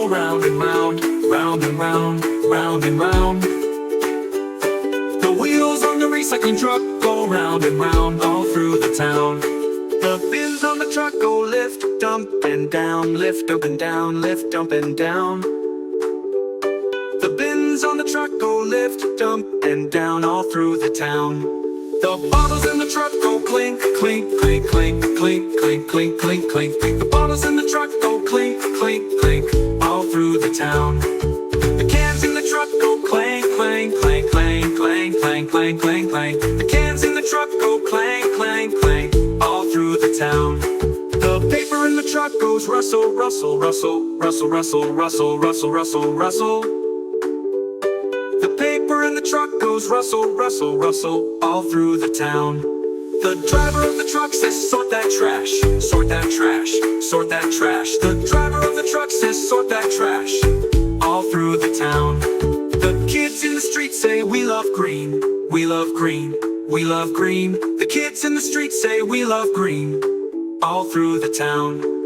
go round and round, round and round, round and round. The wheels on the recycling truck go round and round all through the town. The bins on the truck go lift, dump and down, lift up and down, lift up and down. The bins on the truck go lift, dump and down all through the town. The bottles in the truck go clink, clink, clink, clink, clink, clink, clink, clink, clink. The bottles in the truck go clink, clink, clink, all through the town. The cans in the truck go clang, clang, clang, clang, clang, clang, clang, clang, clang. The cans in the truck go clang, clang, clang, all through the town. The paper in the truck goes rustle, rustle, rustle, rustle, rustle, rustle, rustle, rustle, rustle. The paper in the truck goes rustle, rustle, rustle, all through the town. The driver of the truck says, sort that trash, sort that trash, sort that trash. The driver of the truck says, sort that trash, all through the town. The kids in the street say, we love green, we love green, we love green. The kids in the street say, we love green, all through the town.